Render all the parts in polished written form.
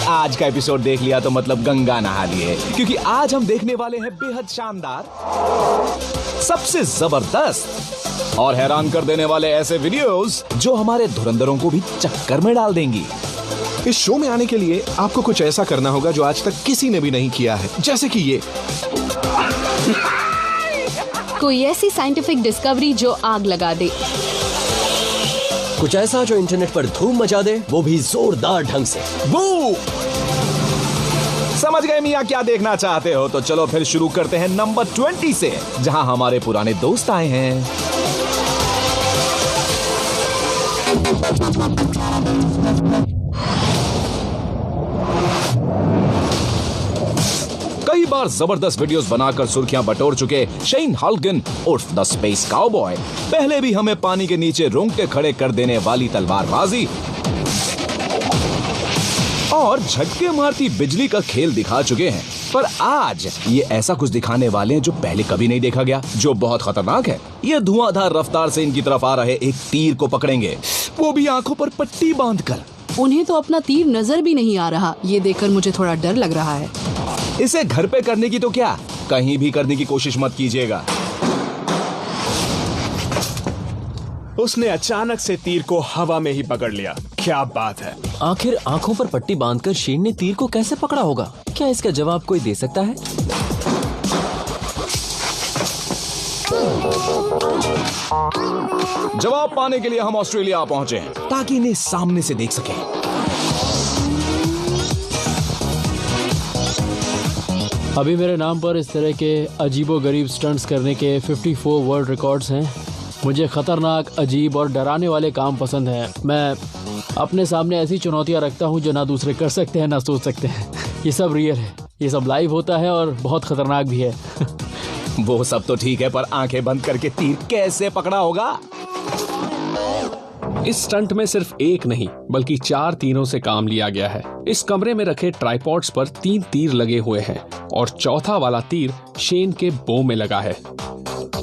आज का एपिसोड देख लिया तो मतलब गंगा नहा लिए, क्योंकि आज हम देखने वाले हैं बेहद शानदार, सबसे जबरदस्त और हैरान कर देने वाले ऐसे वीडियोस जो हमारे धुरंधरों को भी चक्कर में डाल देंगी। इस शो में आने के लिए आपको कुछ ऐसा करना होगा जो आज तक किसी ने भी नहीं किया है, जैसे कि ये। कोई ऐसी साइंटिफिक डिस्कवरी जो आग लगा दे, कुछ ऐसा जो इंटरनेट पर धूम मचा दे, वो भी जोरदार ढंग से। वो समझ गए मियां क्या देखना चाहते हो? तो चलो फिर शुरू करते हैं नंबर 20 से, जहां हमारे पुराने दोस्त आए हैं। कई बार जबरदस्त वीडियोस बनाकर सुर्खियां बटोर चुके शेन हॉलगन उर्फ द स्पेस काउबॉय पहले भी हमें पानी के नीचे रोंगटे खड़े कर देने वाली तलवारबाजी और झटके मारती बिजली का खेल दिखा चुके हैं, पर आज ये ऐसा कुछ दिखाने वाले हैं जो पहले कभी नहीं देखा गया, जो बहुत खतरनाक है। ये धुआंधार रफ्तार से इनकी तरफ आ रहे एक तीर को पकड़ेंगे, वो भी आंखों पर पट्टी बांधकर। उन्हें तो अपना तीर नजर भी नहीं आ रहा। ये देखकर मुझे थोड़ा डर लग रहा है। इसे घर पे करने की तो क्या, कहीं भी करने की कोशिश मत कीजिएगा। उसने अचानक से तीर को हवा में ही पकड़ लिया। क्या बात है। आखिर आंखों पर पट्टी बांधकर शेन ने तीर को कैसे पकड़ा होगा? क्या इसका जवाब कोई दे सकता है? जवाब पाने के लिए हम ऑस्ट्रेलिया पहुंचे हैं ताकि इन्हें सामने से देख सकें। अभी मेरे नाम पर इस तरह के अजीबोगरीब स्टंट्स करने के 54 वर्ल्ड रिकॉर्ड्स हैं। मुझे खतरनाक, अजीब और डराने वाले काम पसंद हैं। मैं अपने सामने ऐसी चुनौतियां रखता हूं जो ना दूसरे कर सकते हैं ना सोच सकते हैं। ये सब रियल है, ये सब लाइव होता है और बहुत खतरनाक भी है। वो सब तो ठीक है, पर आंखें बंद करके तीर कैसे पकड़ा होगा? इस स्टंट में सिर्फ एक नहीं बल्कि 4 तीरों से काम लिया गया है। इस कमरे में रखे ट्राइपॉड्स पर 3 तीर लगे हुए हैं और चौथा वाला तीर शेन के बो में लगा है।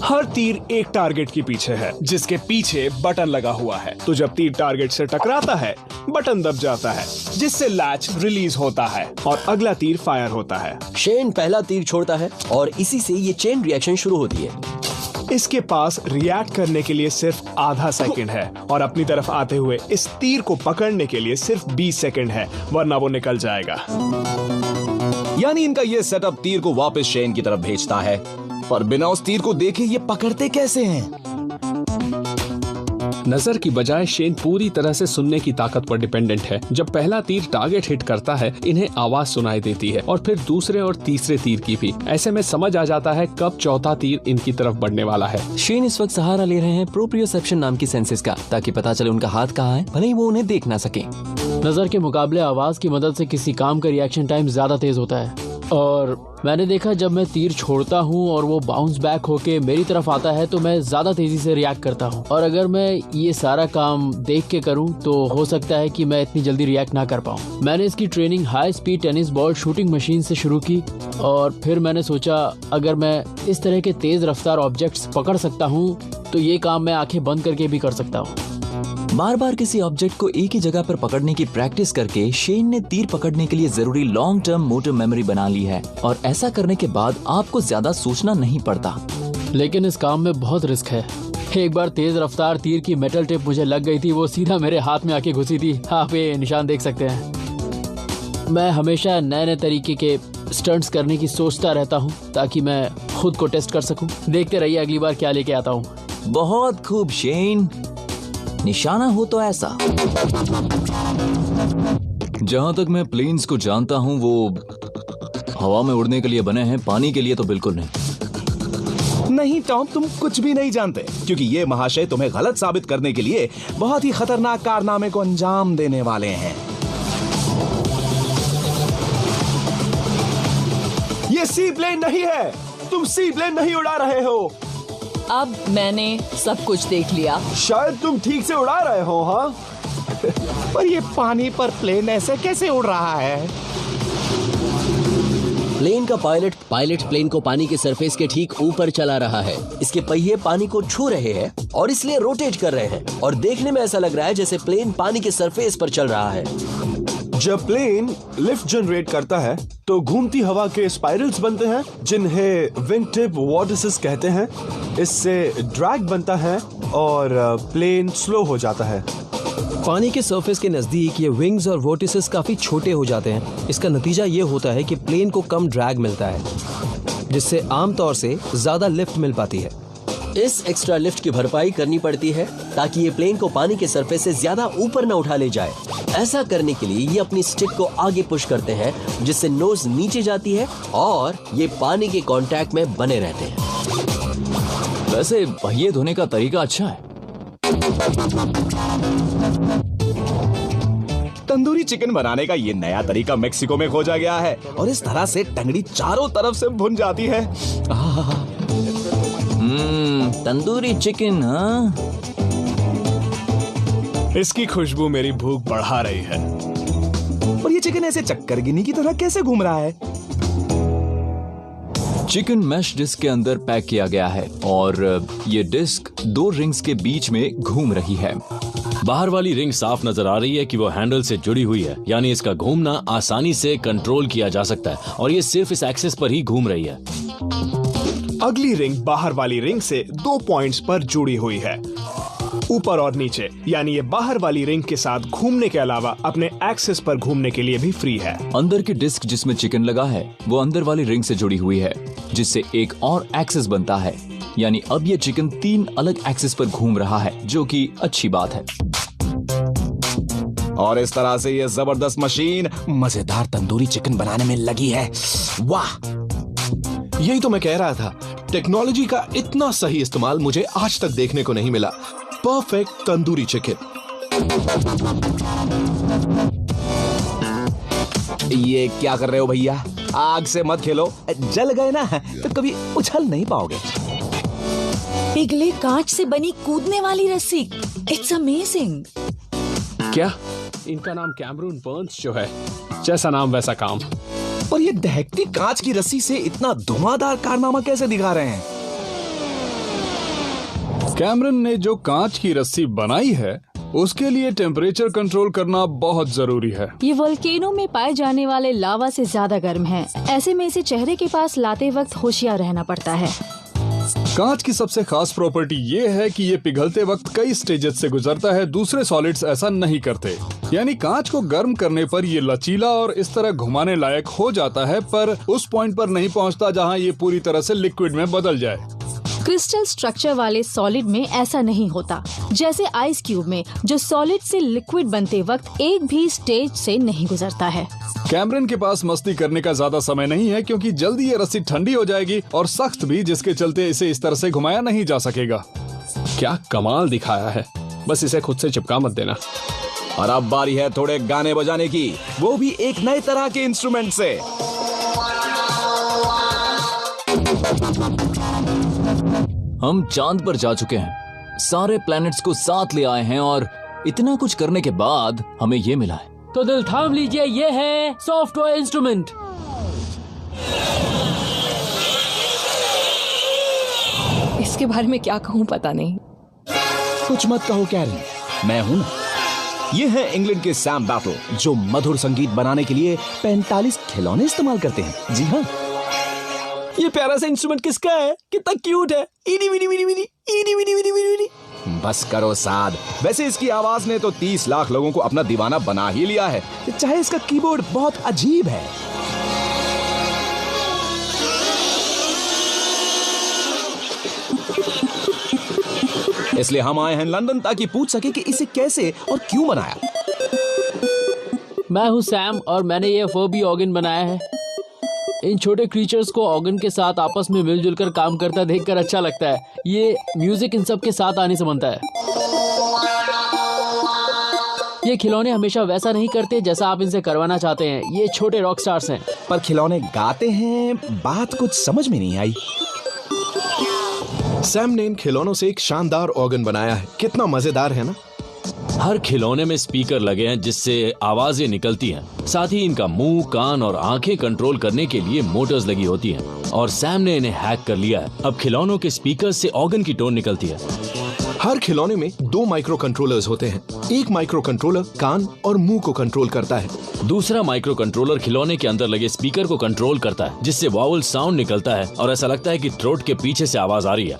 हर तीर एक टारगेट के पीछे है, जिसके पीछे बटन लगा हुआ है। तो जब तीर टारगेट से टकराता है, बटन दब जाता है, जिससे लैच रिलीज होता है और अगला तीर फायर होता है। शेन पहला तीर छोड़ता है और इसी से ये चेन रिएक्शन शुरू होती है। इसके पास रिएक्ट करने के लिए सिर्फ आधा सेकंड है और अपनी तरफ आते हुए इस तीर को पकड़ने के लिए सिर्फ 20 सेकंड है, वरना वो निकल जाएगा। यानी इनका ये सेटअप तीर को वापस शेन की तरफ भेजता है, पर बिना उस तीर को देखे ये पकड़ते कैसे हैं? नजर की बजाय शेन पूरी तरह से सुनने की ताकत पर डिपेंडेंट है। जब पहला तीर टारगेट हिट करता है, इन्हें आवाज सुनाई देती है और फिर दूसरे और तीसरे तीर की भी। ऐसे में समझ आ जाता है कब चौथा तीर इनकी तरफ बढ़ने वाला है। शेन इस वक्त सहारा ले रहे हैं प्रोप्रियोसेप्शन नाम की सेंसेस का, ताकि पता चले उनका हाथ कहाँ है, भले ही वो उन्हें देख ना सके। नजर के मुकाबले आवाज की मदद से किसी काम का रिएक्शन टाइम ज्यादा तेज होता है। और मैंने देखा जब मैं तीर छोड़ता हूँ और वो बाउंस बैक होके मेरी तरफ आता है तो मैं ज्यादा तेजी से रिएक्ट करता हूँ। और अगर मैं ये सारा काम देख के करूँ तो हो सकता है कि मैं इतनी जल्दी रिएक्ट ना कर पाऊँ। मैंने इसकी training high speed tennis ball shooting machine से शुरू की और फिर मैंने सोचा अगर मैं इस तरह के तेज रफ्तार ऑब्जेक्ट्स पकड़ सकता हूँ तो ये काम मैं आंखें बंद करके भी कर सकता हूँ। बार बार किसी ऑब्जेक्ट को एक ही जगह पर पकड़ने की प्रैक्टिस करके शेन ने तीर पकड़ने के लिए जरूरी लॉन्ग टर्म मोटर मेमोरी बना ली है और ऐसा करने के बाद आपको ज्यादा सोचना नहीं पड़ता। लेकिन इस काम में बहुत रिस्क है। एक बार तेज रफ्तार तीर की मेटल टिप मुझे लग गई थी, वो सीधा मेरे हाथ में आके घुसी थी। आप ये निशान देख सकते हैं। मैं हमेशा नए नए तरीके के स्टंट्स करने की सोचता रहता हूँ ताकि मैं खुद को टेस्ट कर सकूँ। देखते रहिए अगली बार क्या लेके आता हूँ। बहुत खूब शेन, निशाना हो तो ऐसा। जहां तक मैं प्लेन्स को जानता हूं वो हवा में उड़ने के लिए बने हैं, पानी के लिए तो बिल्कुल नहीं। नहीं टॉम, तुम कुछ भी नहीं जानते, क्योंकि ये महाशय तुम्हें गलत साबित करने के लिए बहुत ही खतरनाक कारनामे को अंजाम देने वाले हैं। ये सी प्लेन नहीं है, तुम सी प्लेन नहीं उड़ा रहे हो। अब मैंने सब कुछ देख लिया। शायद तुम ठीक से उड़ा रहे हो। हाँ पर ये पानी पर प्लेन ऐसे कैसे उड़ रहा है? प्लेन का पायलट प्लेन को पानी के सरफेस के ठीक ऊपर चला रहा है। इसके पहिए पानी को छू रहे हैं और इसलिए रोटेट कर रहे हैं और देखने में ऐसा लग रहा है जैसे प्लेन पानी के सरफेस पर चल रहा है। जब प्लेन लिफ्ट जनरेट करता है तो घूमती हवा के स्पाइरल्स बनते हैं जिन्हें विंग टिप वॉर्टिसेस कहते हैं। इससे ड्रैग बनता है और प्लेन स्लो हो जाता है। पानी के सरफेस के नजदीक ये विंग्स और वोर्टिसेस काफी छोटे हो जाते हैं। इसका नतीजा ये होता है कि प्लेन को कम ड्रैग मिलता है, जिससे आमतौर से ज्यादा लिफ्ट मिल पाती है। इस एक्स्ट्रा लिफ्ट की भरपाई करनी पड़ती है ताकि ये प्लेन को पानी के सरफेस से ज्यादा ऊपर न उठा ले जाए। ऐसा करने के लिए ये अपनी स्टिक को आगे पुश करते हैं, जिससे नोज नीचे जाती है और ये पानी के कांटेक्ट में बने रहते हैं। वैसे पहिए धोने का तरीका अच्छा है। तंदूरी चिकन बनाने का ये नया तरीका मेक्सिको में खोजा गया है और इस तरह से टंगड़ी चारों तरफ से भुन जाती है। तंदूरी चिकन, हाँ। इसकी खुशबू मेरी भूख बढ़ा रही है। और ये चिकन ऐसे चक्करगिनी की तरह कैसे घूम रहा है? चिकन मैश डिस्क के अंदर पैक किया गया है और ये डिस्क 2 रिंग्स के बीच में घूम रही है। बाहर वाली रिंग साफ नजर आ रही है कि वो हैंडल से जुड़ी हुई है, यानी इसका घूमना आसानी से कंट्रोल किया जा सकता है और ये सिर्फ इस एक्सिस पर ही घूम रही है। अगली रिंग बाहर वाली रिंग से 2 पॉइंट्स पर जुड़ी हुई है, ऊपर और नीचे, यानी ये बाहर वाली रिंग के साथ घूमने के अलावा अपने एक्सिस पर घूमने के लिए भी फ्री है। अंदर की डिस्क जिसमें चिकन लगा है वो अंदर वाली रिंग से जुड़ी हुई है, जिससे एक और एक्सिस बनता है, यानी अब ये चिकन 3 अलग एक्सिस पर घूम रहा है, जो कि अच्छी बात है। और इस तरह से ये जबरदस्त मशीन मजेदार तंदूरी चिकन बनाने में लगी है। वाह! यही तो मैं कह रहा था, टेक्नोलॉजी का इतना सही इस्तेमाल मुझे आज तक देखने को नहीं मिला। Perfect tandoori chicken. ये क्या कर रहे हो भैया? आग से मत खेलो, जल गए ना तो कभी उछल नहीं पाओगे। पिघले कांच से बनी कूदने वाली रस्सी, इट्स अमेजिंग। क्या इनका नाम कैमरून बर्न्स जो है, जैसा नाम वैसा काम। और ये दहकती कांच की रस्सी से इतना धुआंधार कारनामा कैसे दिखा रहे हैं? कैमरन ने जो कांच की रस्सी बनाई है उसके लिए टेम्परेचर कंट्रोल करना बहुत जरूरी है। ये वोल्केनो में पाए जाने वाले लावा से ज्यादा गर्म है, ऐसे में इसे चेहरे के पास लाते वक्त होशियार रहना पड़ता है। कांच की सबसे खास प्रॉपर्टी ये है कि ये पिघलते वक्त कई स्टेजेस से गुजरता है, दूसरे सॉलिड्स ऐसा नहीं करते। यानी कांच को गर्म करने पर ये लचीला और इस तरह घुमाने लायक हो जाता है, पर उस पॉइंट पर नहीं पहुंचता जहां ये पूरी तरह से लिक्विड में बदल जाए। क्रिस्टल स्ट्रक्चर वाले सॉलिड में ऐसा नहीं होता, जैसे आइस क्यूब में, जो सॉलिड से लिक्विड बनते वक्त एक भी स्टेज से नहीं गुजरता है। कैमरन के पास मस्ती करने का ज्यादा समय नहीं है, क्योंकि जल्दी ये रस्सी ठंडी हो जाएगी और सख्त भी, जिसके चलते इसे इस तरह से घुमाया नहीं जा सकेगा। क्या कमाल दिखाया है, बस इसे खुद से चिपका मत देना। और अब बारी है थोड़े गाने बजाने की, वो भी एक नए तरह के इंस्ट्रूमेंट से। हम चांद पर जा चुके हैं, सारे प्लैनेट्स को साथ ले आए हैं और इतना कुछ करने के बाद हमें ये मिला है। तो दिल थाम लीजिए, ये है सॉफ्टवेयर इंस्ट्रूमेंट। इसके बारे में क्या कहूँ पता नहीं। कुछ मत कहो कैरी, मैं हूं ना। ये है इंग्लैंड के सैम बैटल, जो मधुर संगीत बनाने के लिए 45 खिलौने इस्तेमाल करते हैं। जी हाँ। ये प्यारा सा इंस्ट्रूमेंट किसका है? कितना क्यूट है। इनी विनी विनी विनी, इनी विनी विनी विनी विनी। बस करो साद। वैसे इसकी आवाज ने तो 30 लाख लोगों को अपना दीवाना बना ही लिया है, चाहे इसका कीबोर्ड बहुत अजीब है। इसलिए हम आए हैं लंदन ताकि पूछ सके कि इसे कैसे और क्यों बनाया। मैं हूँ सैम और मैंने ये फर्बी ऑर्गन बनाया है। इन छोटे क्रीचर्स को ऑर्गन के साथ आपस में मिलजुल कर काम करता देखकर अच्छा लगता है। ये म्यूजिक इन सब के साथ आने से बनता है। ये खिलौने हमेशा वैसा नहीं करते जैसा आप इनसे करवाना चाहते हैं। ये छोटे रॉक स्टार्स हैं। पर खिलौने गाते हैं, बात कुछ समझ में नहीं आई। सैम ने इन खिलौनों से एक शानदार ऑर्गन बनाया है। कितना मजेदार है ना। हर खिलौने में स्पीकर लगे हैं जिससे आवाजें निकलती हैं। साथ ही इनका मुंह, कान और आंखें कंट्रोल करने के लिए मोटर्स लगी होती हैं। और सैम ने इन्हें हैक कर लिया है। अब खिलौनों के स्पीकर से ऑर्गन की टोन निकलती है। हर खिलौने में 2 माइक्रो कंट्रोलर्स होते हैं। एक माइक्रो कंट्रोलर कान और मुंह को कंट्रोल करता है। दूसरा माइक्रो कंट्रोलर खिलौने के अंदर लगे स्पीकर को कंट्रोल करता है, जिससे वावल साउंड निकलता है और ऐसा लगता है कि थ्रोट के पीछे से आवाज आ रही है।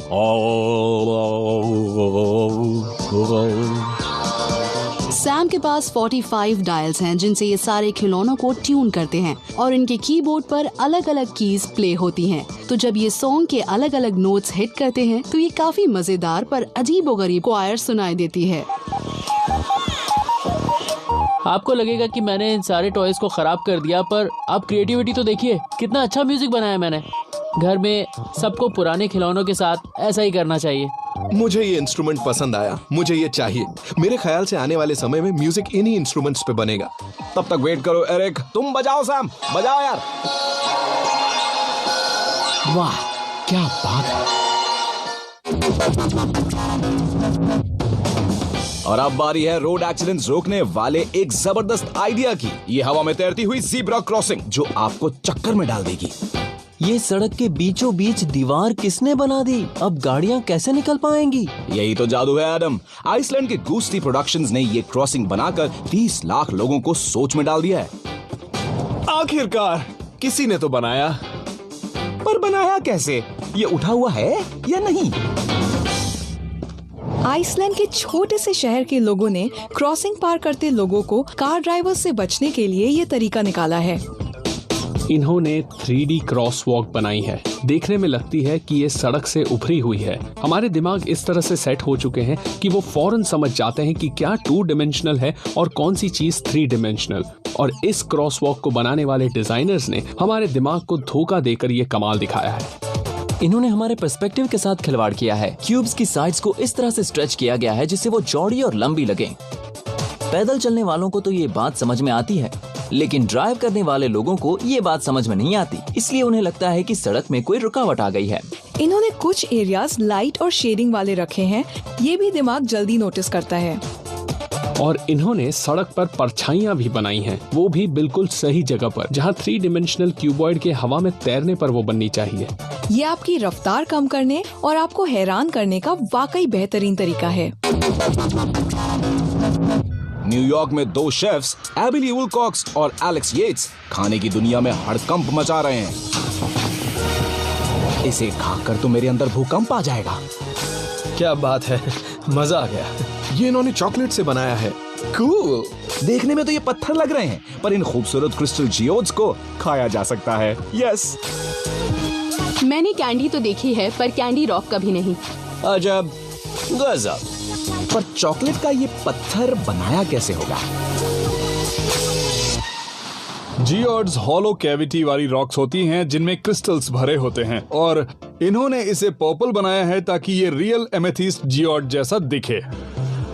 सैम के पास 45 डायल्स हैं जिनसे ये सारे खिलौनों को ट्यून करते हैं और इनके कीबोर्ड पर अलग अलग कीज प्ले होती हैं। तो जब ये सॉन्ग के अलग अलग नोट्स हिट करते हैं तो ये काफी मजेदार पर अजीबोगरीब क्वायर सुनाई देती है। आपको लगेगा कि मैंने इन सारे टॉयज को खराब कर दिया, पर आप क्रिएटिविटी तो देखिए, कितना अच्छा म्यूजिक बनाया मैंने। घर में सबको पुराने खिलौनों के साथ ऐसा ही करना चाहिए। मुझे ये इंस्ट्रूमेंट पसंद आया, मुझे ये चाहिए। मेरे ख्याल से आने वाले समय में म्यूजिक इन्हीं इंस्ट्रूमेंट्स पे बनेगा। तब तक वेट करो एरिक, तुम बजाओ सैम, बजाओ यार। वाह क्या बात है। और अब बारी है रोड एक्सीडेंट्स रोकने वाले एक जबरदस्त आइडिया की। ये हवा में तैरती हुई ज़ीब्रा क्रॉसिंग जो आपको चक्कर में डाल देगी। ये सड़क के बीचों बीच दीवार किसने बना दी? अब गाड़ियाँ कैसे निकल पाएंगी? यही तो जादू है एडम। आइसलैंड के गूस्टी प्रोडक्शंस ने ये क्रॉसिंग बनाकर 30 लाख लोगों को सोच में डाल दिया है। आखिरकार किसी ने तो बनाया, पर बनाया कैसे? ये उठा हुआ है या नहीं? आइसलैंड के छोटे से शहर के लोगों ने क्रॉसिंग पार करते लोगों को कार ड्राइवर से बचने के लिए ये तरीका निकाला है। इन्होंने 3D क्रॉस वॉक बनाई है। देखने में लगती है कि ये सड़क से उभरी हुई है। हमारे दिमाग इस तरह से सेट हो चुके हैं कि वो फौरन समझ जाते हैं कि क्या 2 डिमेंशनल है और कौन सी चीज 3 डिमेंशनल। और इस क्रॉस वॉक को बनाने वाले डिजाइनर्स ने हमारे दिमाग को धोखा देकर ये कमाल दिखाया है। इन्होंने हमारे पर्सपेक्टिव के साथ खिलवाड़ किया है। क्यूब्स की साइड्स को इस तरह से स्ट्रेच किया गया है जिससे वो चौड़ी और लंबी लगे। पैदल चलने वालों को तो ये बात समझ में आती है, लेकिन ड्राइव करने वाले लोगों को ये बात समझ में नहीं आती, इसलिए उन्हें लगता है कि सड़क में कोई रुकावट आ गई है। इन्होंने कुछ एरियाज लाइट और शेडिंग वाले रखे हैं, ये भी दिमाग जल्दी नोटिस करता है। और इन्होंने सड़क पर परछाइयां भी बनाई हैं, वो भी बिल्कुल सही जगह पर, जहां 3 डिमेंशनल क्यूबॉइड के हवा में तैरने पर वो बननी चाहिए। ये आपकी रफ्तार कम करने और आपको हैरान करने का वाकई बेहतरीन तरीका है। न्यूयॉर्क में 2 शेफ्स एबिली वुलकॉक्स और एलेक्स येट्स खाने की दुनिया में हड़कंप मचा रहे हैं। इसे खाकर तो मेरे अंदर भूकंप आ जाएगा। क्या बात है, मजा आ गया। ये इन्होंने चॉकलेट से बनाया है। कूल। देखने में तो ये पत्थर लग रहे हैं, पर इन खूबसूरत क्रिस्टल जियोड्स को खाया जा सकता है। यस। मैंने कैंडी तो देखी है, पर कैंडी रॉक कभी नहीं। अजब, गजब। पर चॉकलेट का ये पत्थर बनाया कैसे होगा? जियोड्स हॉलो कैविटी वाली रॉक्स होती हैं जिनमें क्रिस्टल्स भरे होते हैं, और इन्होंने इसे पर्पल बनाया है ताकि ये रियल एमेथिस्ट जियोड जैसा दिखे।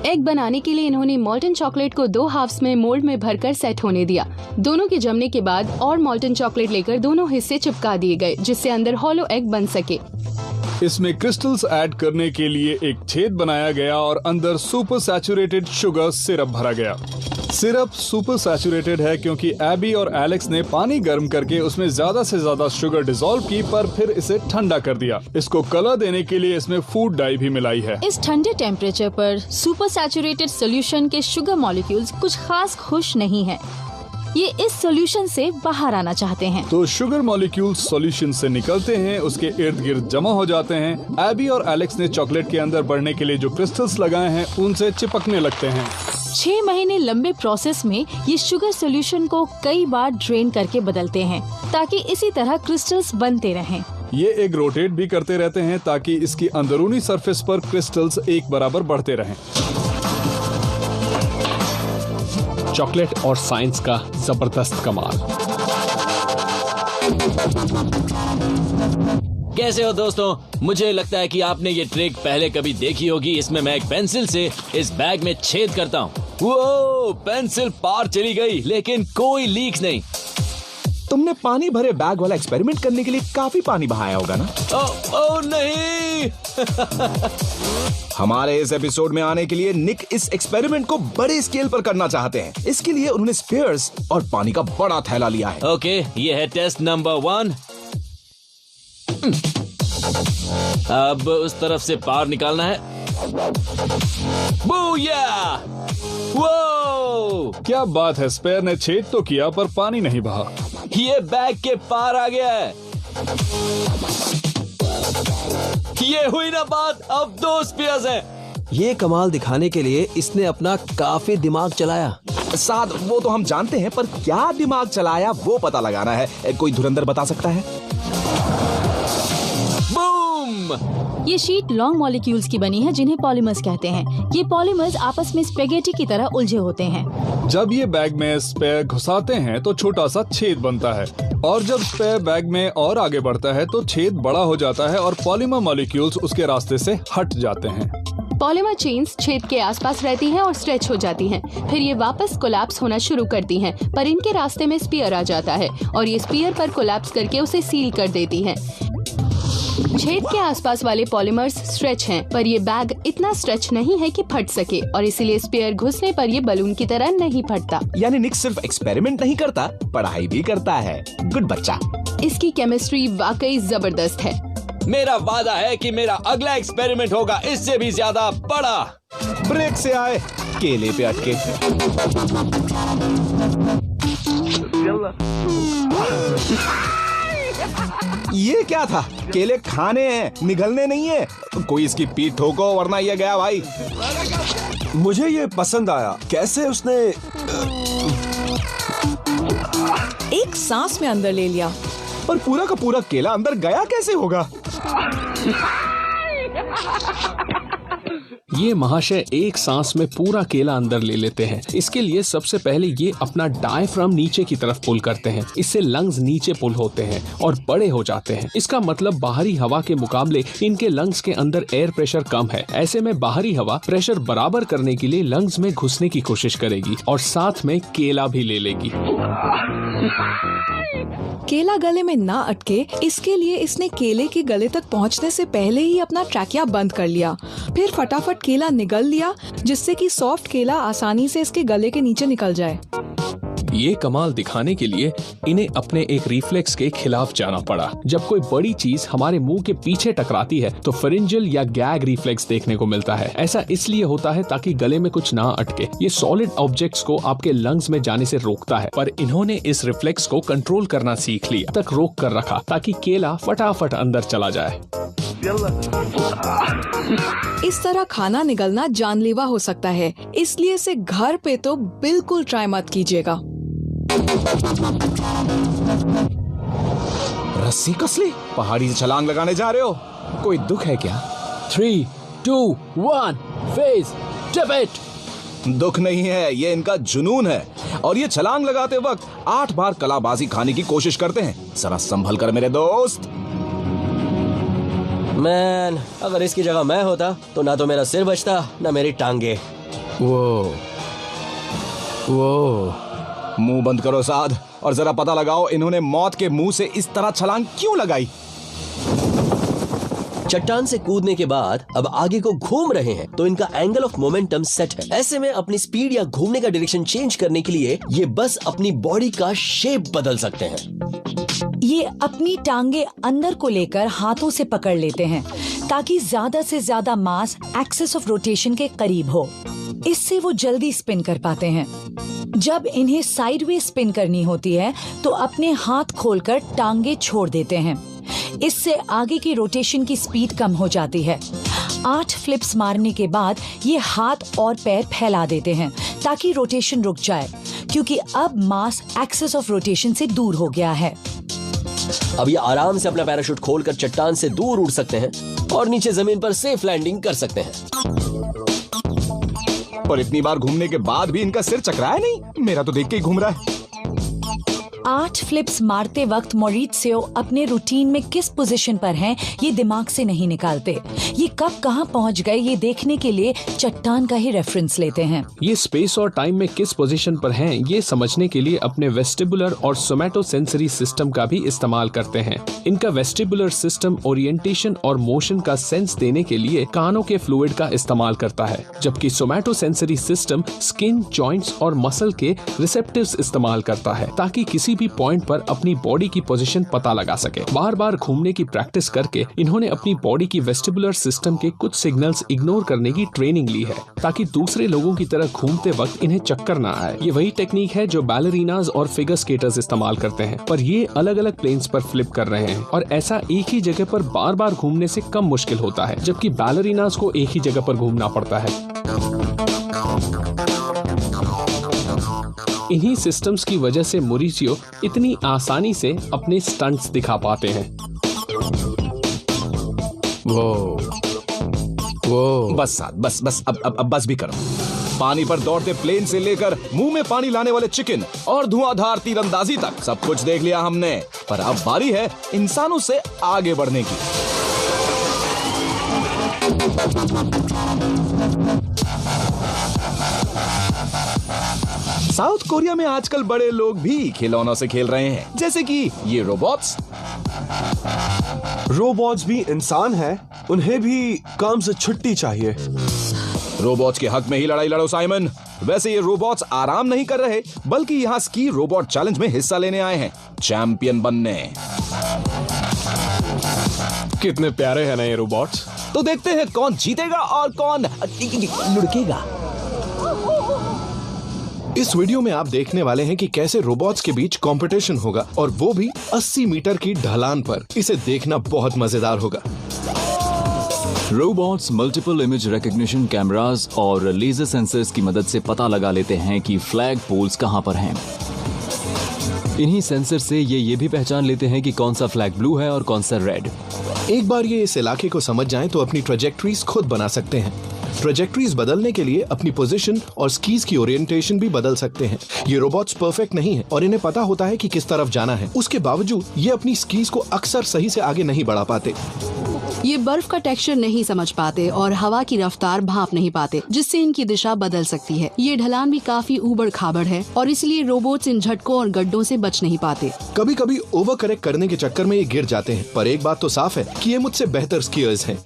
एग बनाने के लिए इन्होंने मॉल्टन चॉकलेट को 2 हाफ्स में मोल्ड में भरकर सेट होने दिया। दोनों के जमने के बाद और मॉल्टन चॉकलेट लेकर दोनों हिस्से चिपका दिए गए, जिससे अंदर हॉलो एग बन सके। इसमें क्रिस्टल्स ऐड करने के लिए एक छेद बनाया गया और अंदर सुपर सैचुरेटेड शुगर सिरप भरा गया। सिरप सुपर सैचुरेटेड है क्योंकि एबी और एलेक्स ने पानी गर्म करके उसमें ज्यादा से ज्यादा शुगर डिसॉल्व की, पर फिर इसे ठंडा कर दिया। इसको कलर देने के लिए इसमें फूड डाई भी मिलाई है। इस ठंडे टेम्परेचर पर सुपर सैचुरेटेड सोल्यूशन के शुगर मॉलिक्यूल्स कुछ खास खुश नहीं है। ये इस सॉल्यूशन से बाहर आना चाहते हैं। तो शुगर मॉलिक्यूल्स सॉल्यूशन से निकलते हैं, उसके इर्द गिर्द जमा हो जाते हैं। एबी और एलेक्स ने चॉकलेट के अंदर बढ़ने के लिए जो क्रिस्टल्स लगाए हैं उनसे चिपकने लगते हैं। 6 महीने लंबे प्रोसेस में ये शुगर सॉल्यूशन को कई बार ड्रेन करके बदलते हैं ताकि इसी तरह क्रिस्टल्स बनते रहें। ये एग रोटेट भी करते रहते हैं ताकि इसकी अंदरूनी सरफेस पर क्रिस्टल्स एक बराबर बढ़ते रहें। चॉकलेट और साइंस का जबरदस्त कमाल। कैसे हो दोस्तों? मुझे लगता है कि आपने ये ट्रिक पहले कभी देखी होगी। इसमें मैं एक पेंसिल से इस बैग में छेद करता हूँ। वो पेंसिल पार चली गई, लेकिन कोई लीक नहीं। तुमने पानी भरे बैग वाला एक्सपेरिमेंट करने के लिए काफी पानी बहाया होगा ना? ओ नहीं। हमारे इस एपिसोड में आने के लिए निक इस एक्सपेरिमेंट को बड़े स्केल पर करना चाहते हैं। इसके लिए उन्होंने स्पेयर्स और पानी का बड़ा थैला लिया है। ओके, ये है टेस्ट नंबर 1। अब उस तरफ से पार निकालना है। बूया! वो क्या बात है, स्पेयर ने छेद तो किया पर पानी नहीं बहा। ये बैग के पार आ गया है। ये हुई ना बात, अब 2 स्पीयर्स हैं। ये कमाल दिखाने के लिए इसने अपना काफी दिमाग चलाया। साद, वो तो हम जानते हैं, पर क्या दिमाग चलाया वो पता लगाना है। कोई धुरंधर बता सकता है? बूम! ये शीट लॉन्ग मॉलिक्यूल्स की बनी है जिन्हें पॉलीमर्स कहते हैं। ये पॉलीमर्स आपस में स्पेगेटी की तरह उलझे होते हैं। जब ये बैग में स्पेयर घुसाते हैं तो छोटा सा छेद बनता है, और जब स्पेयर बैग में और आगे बढ़ता है तो छेद बड़ा हो जाता है और पॉलीमर मॉलिक्यूल्स उसके रास्ते से हट जाते हैं। पॉलीमर चेन्स छेद के आसपास रहती हैं और स्ट्रेच हो जाती हैं। फिर ये वापस कोलैप्स होना शुरू करती हैं, पर इनके रास्ते में स्पीयर आ जाता है और ये स्पीयर पर कोलैप्स करके उसे सील कर देती हैं। छेद के आसपास वाले पॉलीमर्स स्ट्रेच हैं, पर ये बैग इतना स्ट्रेच नहीं है कि फट सके, और इसीलिए स्पीयर घुसने पर ये बलून की तरह नहीं फटता। यानी निक सिर्फ एक्सपेरिमेंट नहीं करता, पढ़ाई भी करता है। गुड बच्चा। इसकी केमिस्ट्री वाकई जबरदस्त है। मेरा वादा है कि मेरा अगला एक्सपेरिमेंट होगा इससे भी ज्यादा बड़ा। ब्रेक से आए, केले पे अटके। ये क्या था? केले खाने हैं, निगलने नहीं है। कोई इसकी पीठ ठोको वरना ये गया भाई। मुझे ये पसंद आया, कैसे उसने एक सांस में अंदर ले लिया। पर पूरा का पूरा केला अंदर गया कैसे होगा? ये महाशय एक सांस में पूरा केला अंदर ले लेते हैं। इसके लिए सबसे पहले ये अपना डायफ्राम नीचे की तरफ पुल करते हैं। इससे लंग्स नीचे पुल होते हैं और बड़े हो जाते हैं। इसका मतलब बाहरी हवा के मुकाबले इनके लंग्स के अंदर एयर प्रेशर कम है। ऐसे में बाहरी हवा प्रेशर बराबर करने के लिए लंग्स में घुसने की कोशिश करेगी और साथ में केला भी ले लेगी। केला गले में ना अटके, इसके लिए इसने केले के गले तक पहुंचने से पहले ही अपना ट्रैकिया बंद कर लिया। फिर फटाफट केला निगल लिया, जिससे कि सॉफ्ट केला आसानी से इसके गले के नीचे निकल जाए। ये कमाल दिखाने के लिए इन्हें अपने एक रिफ्लेक्स के खिलाफ जाना पड़ा। जब कोई बड़ी चीज हमारे मुंह के पीछे टकराती है तो फेरिंजियल या गैग रिफ्लेक्स देखने को मिलता है। ऐसा इसलिए होता है ताकि गले में कुछ ना अटके। ये सॉलिड ऑब्जेक्ट्स को आपके लंग्स में जाने से रोकता है, पर इन्होंने इस रिफ्लेक्स को कंट्रोल करना सीख लिया, तक रोक कर रखा ताकि केला फटाफट अंदर चला जाए। इस तरह खाना निगलना जानलेवा हो सकता है, इसलिए इसे घर पे तो बिल्कुल ट्राई मत कीजिएगा। रस्सी कस ली? पहाड़ी से छलांग लगाने जा रहे हो? कोई दुख है क्या? 3, 2, 1, फेस, टिप इट। दुख नहीं है, ये इनका जुनून है। और ये छलांग लगाते वक्त 8 बार कलाबाजी खाने की कोशिश करते हैं। जरा संभल कर मेरे दोस्त। मैन, अगर इसकी जगह मैं होता तो ना तो मेरा सिर बचता ना मेरी टांगे। वो मुंह बंद करो साध, और जरा पता लगाओ इन्होंने मौत के मुंह से इस तरह छलांग क्यों लगाई। चट्टान से कूदने के बाद अब आगे को घूम रहे हैं तो इनका एंगल ऑफ मोमेंटम सेट है। ऐसे में अपनी स्पीड या घूमने का डायरेक्शन चेंज करने के लिए ये बस अपनी बॉडी का शेप बदल सकते हैं। ये अपनी टांगे अंदर को लेकर हाथों से पकड़ लेते हैं ताकि ज्यादा से ज्यादा मास एक्सिस ऑफ रोटेशन के करीब हो। इससे वो जल्दी स्पिन कर पाते हैं। जब इन्हें साइडवे स्पिन करनी होती है तो अपने हाथ खोलकर टांगे छोड़ देते हैं। इससे आगे की रोटेशन की स्पीड कम हो जाती है। 8 फ्लिप्स मारने के बाद ये हाथ और पैर फैला देते हैं ताकि रोटेशन रुक जाए, क्योंकि अब मास एक्सिस ऑफ रोटेशन से दूर हो गया है। अब ये आराम से अपना पैराशूट खोलकर चट्टान से दूर उड़ सकते हैं और नीचे जमीन पर सेफ लैंडिंग कर सकते हैं। पर इतनी बार घूमने के बाद भी इनका सिर चकराया नहीं। मेरा तो देख के ही घूम रहा है। 8 फ्लिप्स मारते वक्त मॉरित्सियो अपने रूटीन में किस पोजीशन पर हैं ये दिमाग से नहीं निकालते। ये कब कहां पहुंच गए ये देखने के लिए चट्टान का ही रेफरेंस लेते हैं। ये स्पेस और टाइम में किस पोजीशन पर हैं ये समझने के लिए अपने वेस्टिबुलर और सोमैटोसेंसरी सिस्टम का भी इस्तेमाल करते हैं। इनका वेस्टिबुलर सिस्टम ओरिएंटेशन और मोशन का सेंस देने के लिए कानों के फ्लूइड का इस्तेमाल करता है, जबकि सोमैटोसेंसरी सिस्टम स्किन, जॉइंट्स और मसल के रिसेप्टर्स इस्तेमाल करता है ताकि किसी भी पॉइंट पर अपनी बॉडी की पोजीशन पता लगा सके। बार बार घूमने की प्रैक्टिस करके इन्होंने अपनी बॉडी की वेस्टिबुलर सिस्टम के कुछ सिग्नल्स इग्नोर करने की ट्रेनिंग ली है ताकि दूसरे लोगों की तरह घूमते वक्त इन्हें चक्कर ना आए। ये वही टेक्निक है जो बैलरीनाज और फिगर स्केटर्स इस्तेमाल करते हैं, पर ये अलग अलग प्लेन्स पर फ्लिप कर रहे हैं और ऐसा एक ही जगह पर बार बार घूमने से कम मुश्किल होता है, जबकि बैलरीनाज को एक ही जगह पर घूमना पड़ता है। इन्हीं सिस्टम्स की वजह से मॉरिसियो इतनी आसानी से अपने स्टंट्स दिखा पाते हैं। वो बस साथ, बस अब बस भी करो। पानी पर दौड़ते प्लेन से लेकर मुंह में पानी लाने वाले चिकन और धुआंधार तीरंदाजी तक सब कुछ देख लिया हमने, पर अब बारी है इंसानों से आगे बढ़ने की। साउथ कोरिया में आजकल बड़े लोग भी खिलौनों से खेल रहे हैं, जैसे कि ये रोबोट्स। रोबोट्स भी इंसान हैं, उन्हें भी काम से छुट्टी चाहिए। रोबोट्स के हक में ही लड़ाई लड़ो साइमन। वैसे ये रोबोट्स आराम नहीं कर रहे, बल्कि यहाँ स्की रोबोट चैलेंज में हिस्सा लेने आए हैं, चैंपियन बनने। कितने प्यारे हैं ना ये रोबोट्स। तो देखते हैं कौन जीतेगा और कौन लुढ़केगा। इस वीडियो में आप देखने वाले हैं कि कैसे रोबोट्स के बीच कंपटीशन होगा, और वो भी 80 मीटर की ढलान पर। इसे देखना बहुत मजेदार होगा। Robots multiple image recognition cameras और लेजर सेंसर्स की मदद से पता लगा लेते हैं कि फ्लैग पोल्स कहां पर हैं। इन्हीं सेंसर से ये भी पहचान लेते हैं कि कौन सा फ्लैग ब्लू है और कौन सा रेड। एक बार ये इस इलाके को समझ जाएं तो अपनी ट्रेजेक्टरीज खुद बना सकते हैं। ट्रेजेक्टरीज बदलने के लिए अपनी पोजीशन और स्कीज की ओरिएंटेशन भी बदल सकते हैं। ये रोबोट्स परफेक्ट नहीं है और इन्हें पता होता है कि किस तरफ जाना है। उसके बावजूद ये अपनी स्कीज को अक्सर सही से आगे नहीं बढ़ा पाते। ये बर्फ का टेक्सचर नहीं समझ पाते और हवा की रफ्तार भांप नहीं पाते, जिससे इनकी दिशा बदल सकती है। ये ढलान भी काफी ऊबड़ खाबड़ है और इसलिए रोबोट्स इन झटकों और गड्ढों से बच नहीं पाते। कभी कभी ओवर करेक्ट करने के चक्कर में ये गिर जाते हैं, पर एक बात तो साफ है कि ये मुझसे बेहतर स्कीयर्स हैं।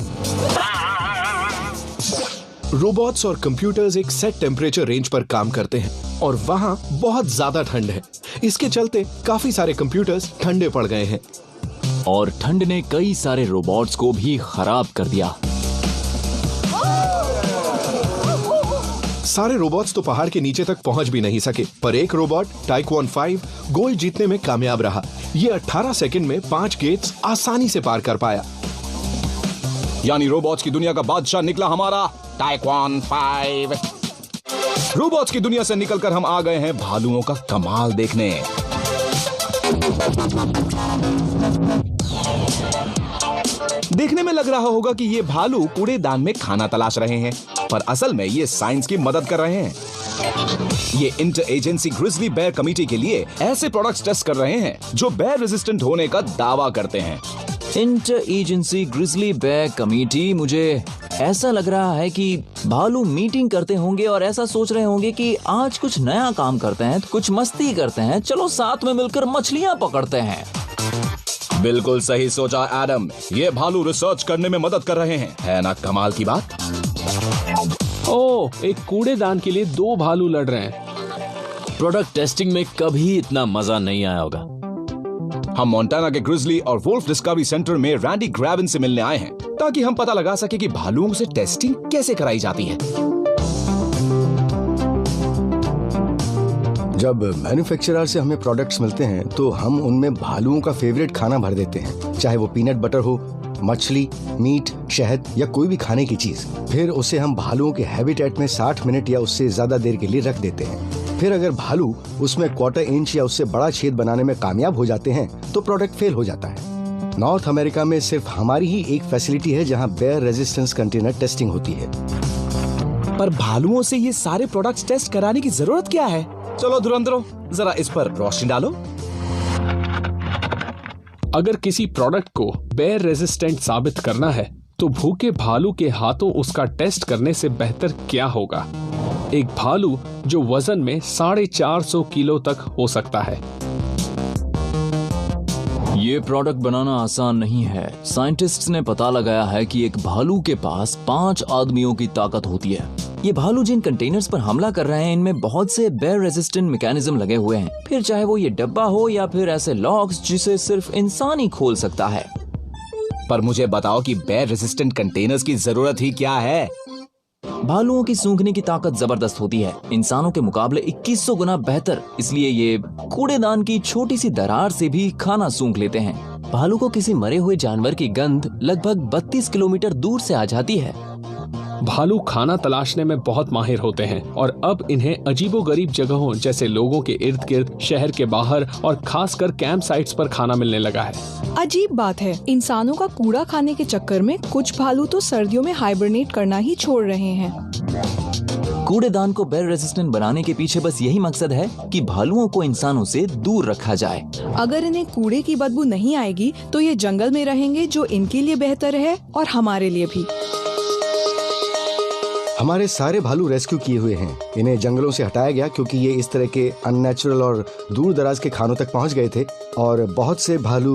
रोबोट्स और कंप्यूटर्स एक सेट टेम्परेचर रेंज पर काम करते हैं और वहाँ बहुत ज्यादा ठंड है। इसके चलते काफी सारे कंप्यूटर्स ठंडे पड़ गए हैं और ठंड ने कई सारे रोबोट्स को भी खराब कर दिया। सारे रोबोट्स तो पहाड़ के नीचे तक पहुंच भी नहीं सके, पर एक रोबोट टाइक्वान 5 गोल्ड जीतने में कामयाब रहा। ये 18 सेकंड में 5 गेट्स आसानी से पार कर पाया। यानी रोबोट्स की दुनिया का बादशाह निकला हमारा टाइक्वान 5। रोबोट्स की दुनिया से निकलकर हम आ गए हैं भालुओं का कमाल देखने। देखने में लग रहा होगा कि ये भालू कूड़ेदान में खाना तलाश रहे हैं, पर असल में ये साइंस की मदद कर रहे हैं। ये inter agency grizzly bear committee के लिए ऐसे प्रोडक्ट्स टेस्ट कर रहे हैं जो बेयर रेजिस्टेंट होने का दावा करते हैं। Inter agency grizzly bear committee, मुझे ऐसा लग रहा है कि भालू मीटिंग करते होंगे और ऐसा सोच रहे होंगे कि आज कुछ नया काम करते हैं, कुछ मस्ती करते हैं, चलो साथ में मिलकर मछलियां पकड़ते हैं। बिल्कुल सही सोचा एडम, ये भालू रिसर्च करने में मदद कर रहे हैं, है ना कमाल की बात। ओह, एक कूड़ेदान के लिए 2 भालू लड़ रहे हैं। प्रोडक्ट टेस्टिंग में कभी इतना मजा नहीं आया होगा। हम मोंटाना के ग्रिजली और वुल्फ डिस्कवरी सेंटर में रैंडी ग्रैविन से मिलने आए हैं ताकि हम पता लगा सके कि भालुओं से टेस्टिंग कैसे कराई जाती है। जब मैन्युफैक्चरर से हमें प्रोडक्ट्स मिलते हैं तो हम उनमें भालुओं का फेवरेट खाना भर देते हैं, चाहे वो पीनट बटर हो, मछली, मीट, शहद या कोई भी खाने की चीज। फिर उसे हम भालुओं के हैबिटेट में 60 मिनट या उससे ज्यादा देर के लिए रख देते हैं। फिर अगर भालू उसमें 1/4 इंच या उससे बड़ा छेद बनाने में कामयाब हो जाते हैं तो प्रोडक्ट फेल हो जाता है। नॉर्थ अमेरिका में सिर्फ हमारी ही एक फैसिलिटी है जहां बेयर रेजिस्टेंस कंटेनर टेस्टिंग होती है। पर भालुओं से ये सारे प्रोडक्ट्स टेस्ट कराने की जरूरत क्या है? चलो धुरंधरों, जरा इस पर रोशनी डालो। अगर किसी प्रोडक्ट को बेयर रेजिस्टेंट साबित करना है तो भूखे भालू के हाथों उसका टेस्ट करने से बेहतर क्या होगा। एक भालू जो वजन में 450 किलो तक हो सकता है। ये प्रोडक्ट बनाना आसान नहीं है। साइंटिस्ट्स ने पता लगाया है कि एक भालू के पास 5 आदमियों की ताकत होती है। ये भालू जिन कंटेनर्स पर हमला कर रहे हैं इनमें बहुत से बेयर रेजिस्टेंट मैकेनिज्म लगे हुए हैं, फिर चाहे वो ये डब्बा हो या फिर ऐसे लॉक्स जिसे सिर्फ इंसान ही खोल सकता है। पर मुझे बताओ कि बेयर रेजिस्टेंट कंटेनर्स की जरूरत ही क्या है? भालुओं की सूंघने की ताकत जबरदस्त होती है, इंसानों के मुकाबले 2100 गुना बेहतर, इसलिए ये कूड़ेदान की छोटी सी दरार से भी खाना सूंघ लेते हैं। भालू को किसी मरे हुए जानवर की गंध लगभग 32 किलोमीटर दूर से आ जाती है। भालू खाना तलाशने में बहुत माहिर होते हैं और अब इन्हें अजीबोगरीब जगहों जैसे लोगों के इर्द गिर्द, शहर के बाहर और खासकर कैंप साइट्स पर खाना मिलने लगा है। अजीब बात है, इंसानों का कूड़ा खाने के चक्कर में कुछ भालू तो सर्दियों में हाइबरनेट करना ही छोड़ रहे हैं। कूड़ेदान को बेयर रेजिस्टेंट बनाने के पीछे बस यही मकसद है कि भालुओं को इंसानों से दूर रखा जाए। अगर इन्हें कूड़े की बदबू नहीं आएगी तो ये जंगल में रहेंगे, जो इनके लिए बेहतर है और हमारे लिए भी। हमारे सारे भालू रेस्क्यू किए हुए हैं। इन्हें जंगलों से हटाया गया क्योंकि ये इस तरह के अननेचुरल और दूर दराज के खानों तक पहुंच गए थे और बहुत से भालू